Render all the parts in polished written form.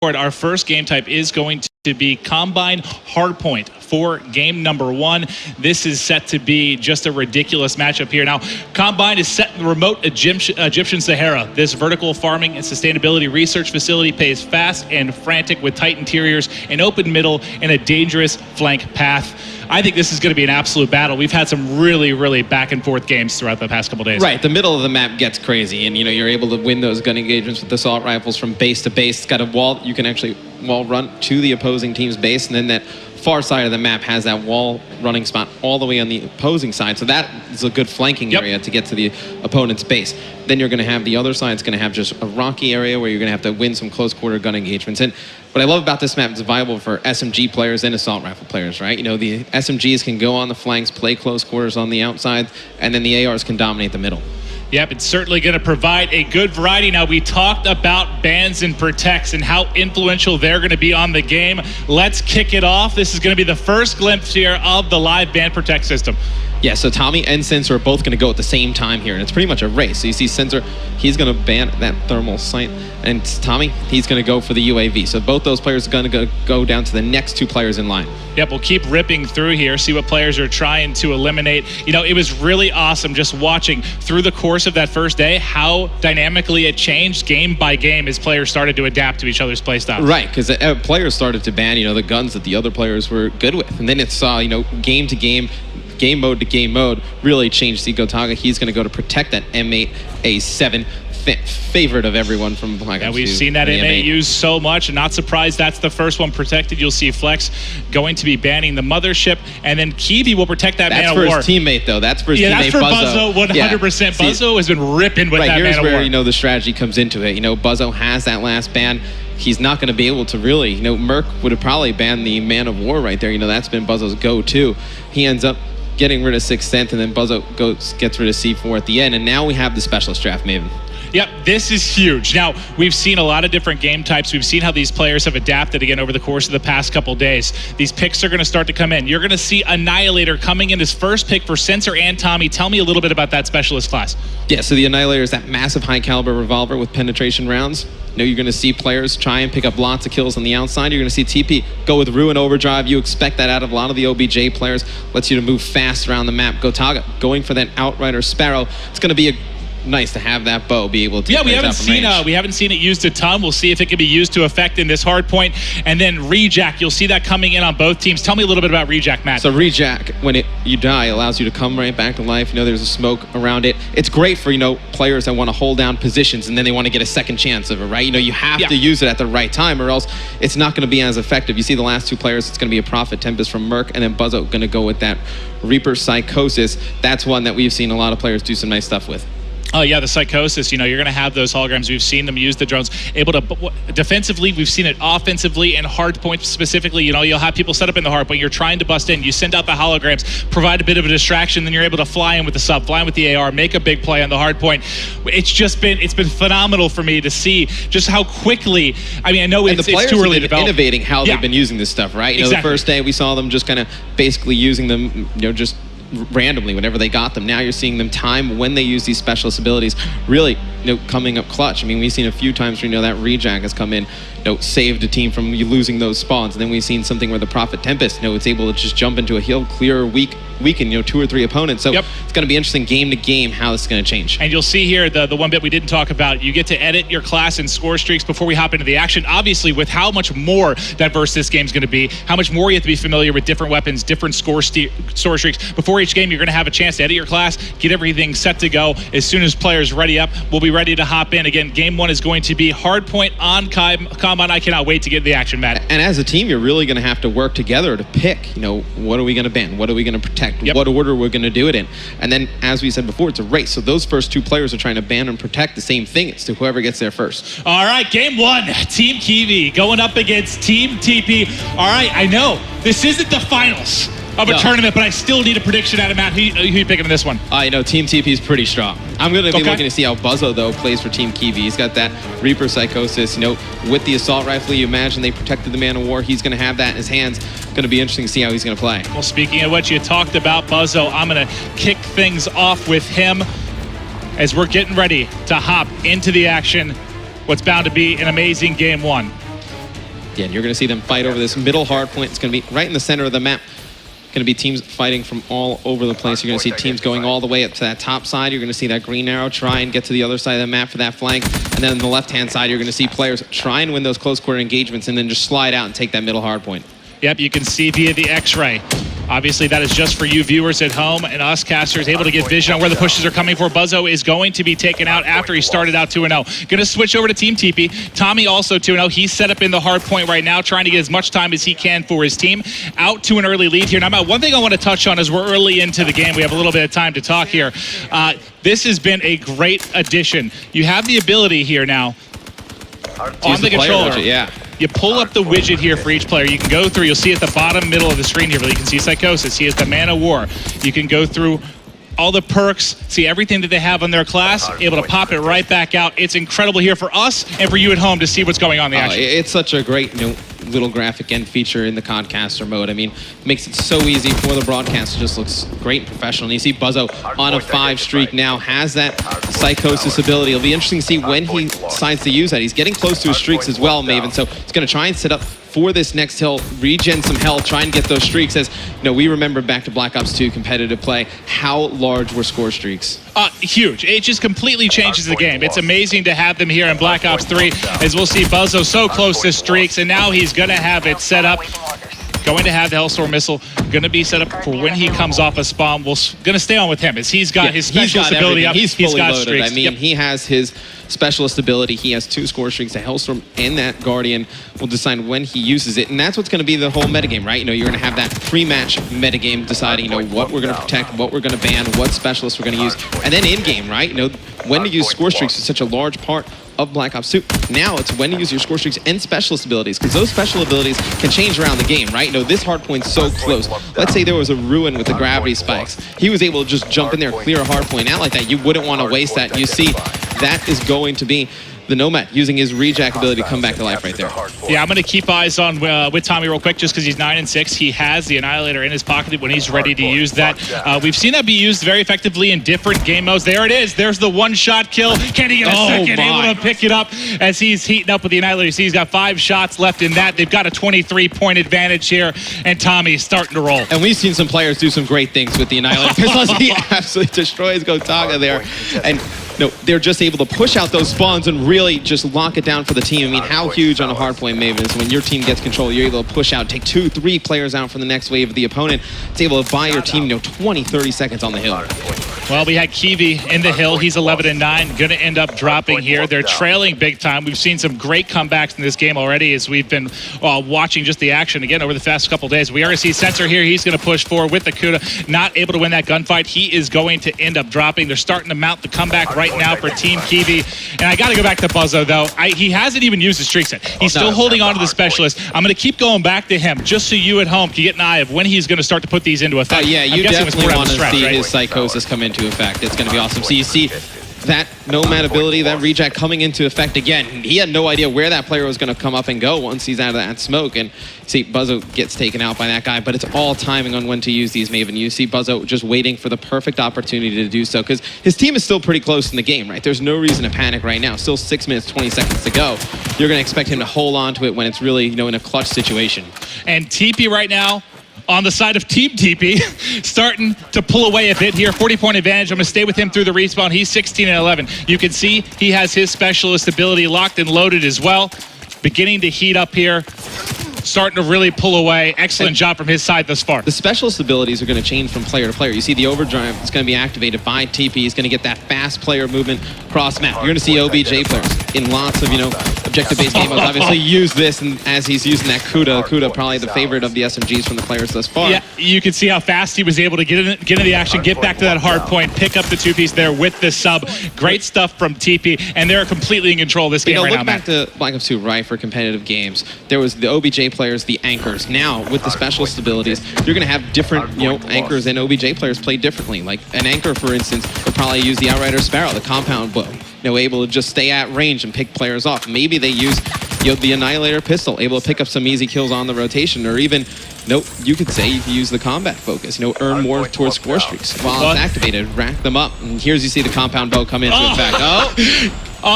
Our first game type is going to be Combine Hardpoint for game number 1. This is set to be just a ridiculous matchup here. Now, Combine is set in the remote Egyptian Sahara. This vertical farming and sustainability research facility pays fast and frantic with tight interiors, an open middle, and a dangerous flank path. I think this is going to be an absolute battle. We've had some really back and forth games throughout the past couple days. Right, the middle of the map gets crazy, and you're able to win those gun engagements with assault rifles from base to base. It's got a wall you can actually wall run to the opposing team's base, and then that far side of the map has that wall running spot all the way on the opposing side. So that is a good flanking area to get to the opponent's base. Then you're going to have the other side. It's going to have just a rocky area where you're going to have to win some close quarter gun engagements. And what I love about this map is viable for SMG players and assault rifle players, right? You know, the SMGs can go on the flanks, play close quarters on the outside, and then the ARs can dominate the middle. Yep, it's certainly going to provide a good variety. Now, we talked about bans and protects and how influential they're going to be on the game. Let's kick it off. This is going to be the first glimpse here of the live ban protect system. Yeah, so Tommy and Sensor are both going to go at the same time here, and it's pretty much a race. So you see Sensor, he's going to ban that thermal sight, and Tommy, he's going to go for the UAV. So both those players are going to go down to the next two players in line. Yep, we'll keep ripping through here, see what players are trying to eliminate. You know, it was really awesome just watching through the course of that first day how dynamically it changed game by game as players started to adapt to each other's playstyles. Right, because players started to ban, the guns that the other players were good with. And then it saw, game to game, game mode to game mode really changed Zico Taga. He's going to go to protect that M8A7 favorite of everyone from Black Ops 2. Yeah, we've seen that M8 used so much, and not surprised that's the first one protected. You'll see Flex going to be banning the mothership, and then Kiwi will protect that man of war. That's for his teammate, though. That's for his teammate, that's for Buzzo, 100%. Yeah. Buzzo has been ripping with that man of war. Here's where, the strategy comes into it. Buzzo has that last ban. He's not going to be able to really, Merc would have probably banned the man of war right there. That's been Buzzo's go-to. He ends up getting rid of 6th Sense, and then Buzzo gets rid of C4 at the end, and now we have the specialist draft Maven. Yep, this is huge. Now, we've seen a lot of different game types. We've seen how these players have adapted again over the course of the past couple days. These picks are going to start to come in. You're going to see Annihilator coming in as first pick for Sensor and Tommy. Tell me a little bit about that specialist class. Yeah, so the Annihilator is that massive high-caliber revolver with penetration rounds. You're going to see players try and pick up lots of kills on the outside. You're going to see TP go with Ruin Overdrive. You expect that out of a lot of the OBJ players. Lets you to move fast around the map. Gotaga going for that Outrider Sparrow. It's going to be nice to have that bow be able to. Yeah, we haven't seen it used a ton. We'll see if it can be used to effect in this hard point. And then Rejack, you'll see that coming in on both teams. Tell me a little bit about Rejack, Matt. So Rejack, when you die, allows you to come right back to life. There's a smoke around it. It's great for players that want to hold down positions and then they want to get a second chance of it, right? You have to use it at the right time, or else it's not going to be as effective. You see the last two players, it's going to be a Prophet Tempest from Merc, and then Buzzo going to go with that Reaper Psychosis. That's one that we've seen a lot of players do some nice stuff with. Oh, yeah, the Psychosis, you're going to have those holograms. We've seen them use the drones. Able to, defensively, we've seen it offensively and hardpoint specifically. You'll have people set up in the hardpoint. You're trying to bust in. You send out the holograms, provide a bit of a distraction, then you're able to fly in with the sub, fly in with the AR, make a big play on the hardpoint. It's been phenomenal for me to see just how quickly, I know it's too early to develop. Innovating how they've been using this stuff, right? Exactly. The first day we saw them just kind of basically using them, just randomly whenever they got them. Now you're seeing them time when they use these specialist abilities really coming up clutch. We've seen a few times where that Rejack has come in, saved a team from losing those spawns, and then we've seen something where the Prophet Tempest it's able to just jump into a hill, clear, weaken 2 or 3 opponents. So it's going to be interesting game to game how this is going to change. And you'll see here the one bit we didn't talk about. You get to edit your class and score streaks before we hop into the action. Obviously, with how much more diverse this game's going to be, how much more you have to be familiar with different weapons, different score streaks. Before each game, you're going to have a chance to edit your class, get everything set to go. As soon as players ready up, we'll be ready to hop in. Again, game 1 is going to be Hardpoint on Combine. I cannot wait to get the action, Matt. And as a team, you're really going to have to work together to pick, what are we going to ban? What are we going to protect? What order we're going to do it in? And then, as we said before, it's a race. So those first 2 players are trying to ban and protect the same thing. It's to whoever gets there first. All right, game 1, Team Kiwi going up against Team TP. All right, I know this isn't the finals of a tournament, but I still need a prediction out of Matt. Who you picking in this one? Team TP is pretty strong. I'm going to be looking to see how Buzzo, though, plays for Team Kiwi. He's got that Reaper Psychosis. With the assault rifle, you imagine they protected the man of war. He's going to have that in his hands. Going to be interesting to see how he's going to play. Well, speaking of what you talked about, Buzzo, I'm going to kick things off with him as we're getting ready to hop into the action. What's bound to be an amazing game 1. Yeah, and you're going to see them fight over this middle hard point. It's going to be right in the center of the map. Going to be teams fighting from all over the place. You're going to see teams going all the way up to that top side. You're going to see that green arrow try and get to the other side of the map for that flank. And then on the left-hand side, you're going to see players try and win those close quarter engagements and then just slide out and take that middle hard point. Yep, you can see via the X-ray. Obviously, that is just for you viewers at home, and us casters able to get vision on where the pushes are coming for. Buzzo is going to be taken out after he started out 2-0. Going to switch over to Team TP. Tommy also 2-0. He's set up in the hard point right now, trying to get as much time as he can for his team. Out to an early lead here. Now, one thing I want to touch on as we're early into the game, we have a little bit of time to talk here. This has been a great addition. You have the ability here now on the controller. Yeah. You pull up the widget here for each player. You can go through, you'll see at the bottom middle of the screen here, you can see Psychosis. He has the Man of War. You can go through all the perks, see everything that they have on their class, able to pop it right back out. It's incredible here for us and for you at home to see what's going on in the action. It's such a great little graphic end feature in the Codcaster mode. I mean, makes it so easy for the broadcast. It just looks great and professional. And you see Buzzo on a 5 streak now, has that Psychosis ability. It'll be interesting to see when he decides to use that. He's getting close to his streaks as well, Maven, so he's going to try and set up for this next hill, regen some health, try and get those streaks. As we remember back to Black Ops 2 competitive play, how large were score streaks? Huge. It just completely changes the game. It's amazing to have them here in Black Ops 3, as we'll see Buzzo so close to streaks, and now he's going to have it set up. Going to have the Hellstorm missile, going to be set up for when he comes off a spawn. We're going to stay on with him, as he's got his specialist ability up. He's fully got loaded. streaks. I mean, he has his specialist ability. He has 2 score streaks. The Hellstorm and that Guardian will decide when he uses it, and that's what's going to be the whole metagame, right? You're going to have that pre-match metagame deciding, what we're going to protect, what we're going to ban, what specialists we're going to use, and then in-game, right? When to use score streaks is such a large part of Black Ops 2. Now it's when to use your score streaks and specialist abilities, because those special abilities can change around the game, right? This hardpoint's so close. Let's say there was a ruin with the gravity spikes. He was able to just jump in there, clear a hardpoint out like that. You wouldn't want to waste that. You see, that is going to be the Nomad using his rejack ability to come back to life right there. Yeah, I'm going to keep eyes on with Tommy real quick, just because he's 9-6. He has the Annihilator in his pocket when he's ready to use that. We've seen that be used very effectively in different game modes. There it is. There's the one-shot kill. Can he get a second? Able to pick it up as he's heating up with the Annihilator. You see he's got 5 shots left in that. They've got a 23-point advantage here, and Tommy's starting to roll. And we've seen some players do some great things with the Annihilator. Because he absolutely destroys Gotaga there. And they're just able to push out those spawns and really just lock it down for the team. I mean, how huge on a hardpoint, Maven, is when your team gets control, you're able to push out, take 2-3 players out from the next wave of the opponent. It's able to buy your team, 20-30 seconds on the hill. Well, we had Kiwi in the hill. He's 11-9, going to end up dropping here. They're trailing big time. We've seen some great comebacks in this game already as we've been watching just the action again over the past couple days. We already see Sensor here. He's going to push forward with the Kuda. Not able to win that gunfight. He is going to end up dropping. They're starting to mount the comeback right now for Team Kiwi. And I got to go back to Buzzo, though. He hasn't even used his streak set. He's still holding on to the specialist. I'm going to keep going back to him just so you at home can get an eye of when he's going to start to put these into effect. Yeah, you definitely want to see his Psychosis come into effect. It's going to be awesome. So you see that Nomad ability, that rejack coming into effect again. He had no idea where that player was going to come up and go once he's out of that smoke. And see, Buzzo gets taken out by that guy, but it's all timing on when to use these, Maven. You see Buzzo just waiting for the perfect opportunity to do so, because his team is still pretty close in the game, right? There's no reason to panic right now. Still 6 minutes, 20 seconds to go. You're going to expect him to hold on to it when it's really, in a clutch situation. And TP right now, on the side of Team TP, starting to pull away a bit here. 40-point advantage. I'm going to stay with him through the respawn. He's 16-11. You can see he has his specialist ability locked and loaded as well. Beginning to heat up here. Starting to really pull away. Excellent job from his side thus far. The specialist abilities are going to change from player to player. You see the overdrive is going to be activated by TP. He's going to get that fast player movement cross map. You're going to see OBJ players in lots of, objective-based game modes obviously use this, and as he's using that Kuda probably the favorite of the SMGs from the players thus far. Yeah, you can see how fast he was able to get into the action, get back to that hard point, pick up the 2-piece there with the sub. Great stuff from TP, and they're completely in control of this game right now. Look back to Black Ops 2, right, for competitive games. There was the OBJ players, the anchors. Now, with the specialist abilities, you're going to have different, anchors and OBJ players play differently. Like an anchor, for instance, would probably use the Outrider Sparrow, the compound bow, able to just stay at range and pick players off. Maybe they use the Annihilator pistol, able to pick up some easy kills on the rotation, or even, you could say you can use the combat focus, earn more towards score streaks. While it's activated, rack them up. And here's you see the compound bow come into effect.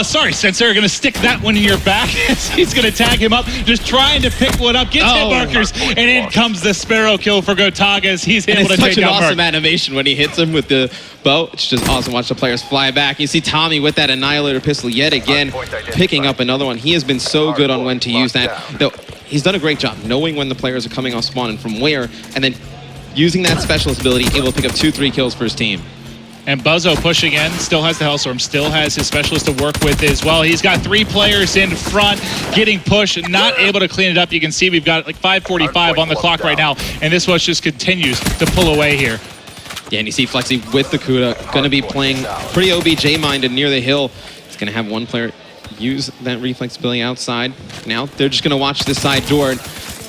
Sorry, Sensei, going to stick that one in your back. He's going to tag him up, just trying to pick one up. Gets hit markers, and in comes the Sparrow kill for Gotagas. He's able to take down Merc. It's such an awesome animation when he hits him with the bow. It's just awesome. Watch the players fly back. You see Tommy with that Annihilator pistol yet again, picking up another one. He has been so good on when to use that. Though he's done a great job knowing when the players are coming off spawn and from where, and then using that specialist ability, able to pick up 2-3 kills for his team. And Buzzo pushing in, still has the Hellstorm, still has his specialist to work with as well. He's got 3 players in front, getting pushed, not able to clean it up. You can see we've got like 5:45 on the clock right now, and this one just continues to pull away here. Yeah, and you see Flexi with the Kuda, going to be playing pretty OBJ-minded near the hill. He's going to have one player use that reflex ability outside. Now they're just going to watch this side door.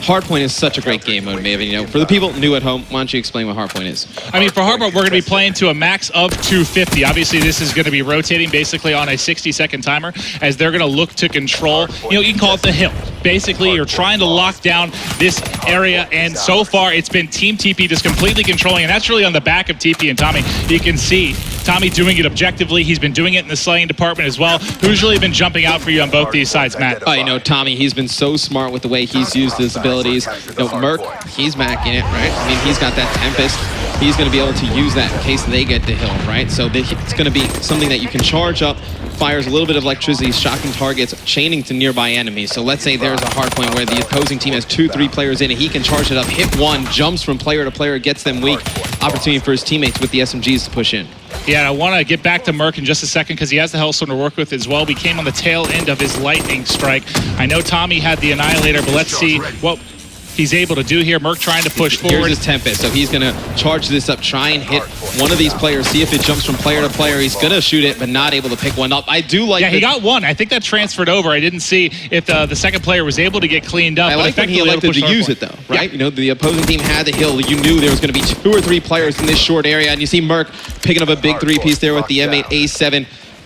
Hardpoint is such a great game mode, Maven. You know, for the people new at home, why don't you explain what Hardpoint is? I mean, for Hardpoint, we're going to be playing to a max of 250. Obviously, this is going to be rotating basically on a 60-second timer as they're going to look to control, you know, you can call it the hill. Basically, you're trying to lock down this area, and so far, it's been Team TP just completely controlling, and that's really on the back of TP and Tommy. You can see Tommy doing it objectively. He's been doing it in the slaying department as well. Who's really been jumping out for you on both these sides, Matt? Oh, you know, Tommy, he's been so smart with the way he's used his abilities. You know, Merc, he's macking it, right? I mean, he's got that Tempest. He's going to be able to use that in case they get the hill, right? So it's going to be something that you can charge up, fires a little bit of electricity, shocking targets, chaining to nearby enemies. So let's say there's a hard point where the opposing team has 2-3 players in it. He can charge it up, hit one, jumps from player to player, gets them weak. Opportunity for his teammates with the SMGs to push in. Yeah, I want to get back to Merc in just a second because he has the Hellstorm to work with as well. We came on the tail end of his Lightning Strike. I know Tommy had the Annihilator, but let's see what he's able to do here. Merc trying to push forward. Here's his Tempest, so he's going to charge this up, try and hit one of these players, see if it jumps from player to player. He's going to shoot it, but not able to pick one up. I do like. Yeah, he got one. I think that transferred over. I didn't see if the second player was able to get cleaned up. I like when he elected to use it, though, right? Yeah. You know, the opposing team had the hill. You knew there was going to be 2 or 3 players in this short area, and you see Merc picking up a big 3-piece there with the M8 A7.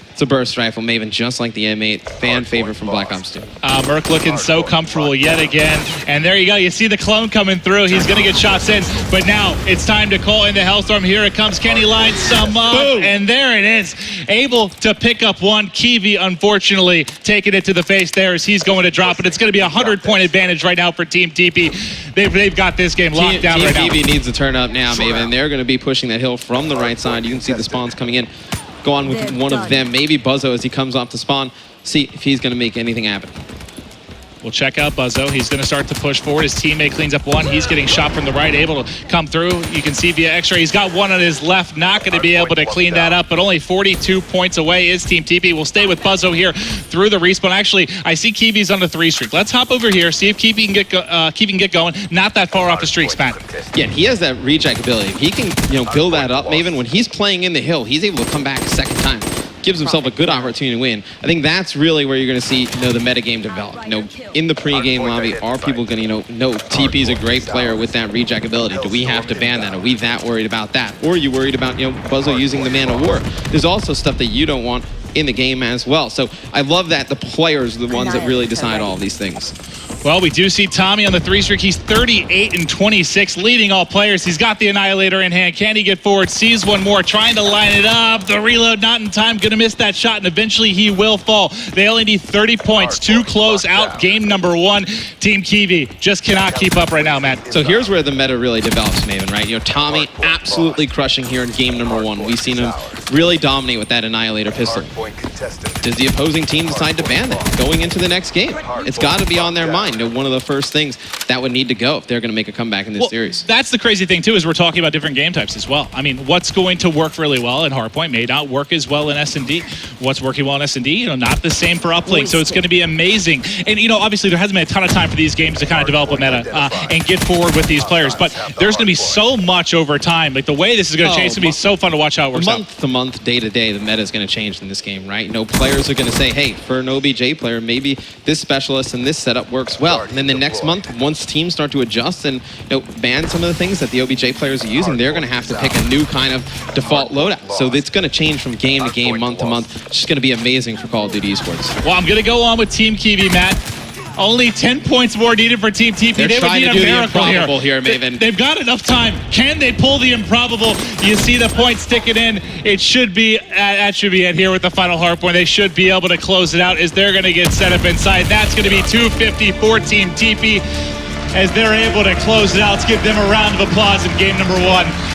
It's a burst rifle, Maven, just like the M8, fan favorite from Black Ops 2. Merc looking so comfortable yet again. And there you go. You see the clone coming through. He's going to get shots in. But now it's time to call in the Hellstorm. Here it comes. Kenny lines some up. Boom. And there it is. Able to pick up one. Kiwi, unfortunately, taking it to the face there as he's going to drop it. It's going to be a 100-point advantage right now for Team TP. They've got this game locked down right now. Team TP needs to turn up now, Maven. They're going to be pushing that hill from the right side. You can see the spawns coming in. Go on with one of them, maybe Buzzo as he comes off the spawn, see if he's going to make anything happen. We'll check out Buzzo. He's going to start to push forward. His teammate cleans up one. He's getting shot from the right, able to come through. You can see via X-ray. He's got one on his left. Not going to be able to clean that up, but only 42 points away is Team TP. We'll stay with Buzzo here through the respawn. Actually, I see Kiwi's on the 3 streak. Let's hop over here, see if Kiwi can get going. Not that far off the streak span. Yeah, he has that reject ability. He can, you know, build that up, Maven. When he's playing in the hill, he's able to come back a second time. Gives himself a good opportunity to win. I think that's really where you're going to see, you know, the metagame develop. You know, in the pre-game lobby, are people going to, know TP's a great player with that reject ability? Do we have to ban that? Are we that worried about that? Or are you worried about, Buzzo using the Man of War? There's also stuff that you don't want in the game as well. So I love that the players are the ones that really decide all of these things. Well, we do see Tommy on the 3 streak. He's 38-26, leading all players. He's got the Annihilator in hand. Can he get forward? Sees one more, trying to line it up. The reload not in time, gonna miss that shot, and eventually he will fall. They only need 30 points to close out game number 1. Team Kiwi just cannot keep up right now, Matt. So here's where the meta really develops, Maven, right? Tommy absolutely crushing here in game number 1. We've seen him really dominate with that Annihilator pistol. Does the opposing team decide to ban that going into the next game? It's got to be on their mind. One of the first things that would need to go if they're going to make a comeback in this series. That's the crazy thing, too, is we're talking about different game types as well. I mean, what's going to work really well in Hardpoint may not work as well in S&D. What's working well in S&D, not the same for Uplink. So it's going to be amazing. And, obviously there hasn't been a ton of time for these games to kind of develop a meta and get forward with these players. But there's going to be so much over time. Like, the way this is going to change, it's going to be so fun to watch how it works out. Month to month, day to day, the meta is going to change in this game, right? Players are going to say, hey, for an OBJ player, maybe this specialist and this setup works well. And then the next month, once teams start to adjust and ban some of the things that the OBJ players are using, they're going to have to pick a new kind of default loadout. So it's going to change from game to game, month to month. It's just going to be amazing for Call of Duty Esports. Well, I'm going to go on with Team Kiwi, Matt. Only 10 points more needed for Team TP. They're They would trying need to a do the miracle improbable here, Maven. They've got enough time. Can they pull the improbable? You see the point sticking in. It should be, that should be it here with the final Hardpoint. They should be able to close it out as they're going to get set up inside. That's going to be 250 for Team TP as they're able to close it out. Let's give them a round of applause in game number 1.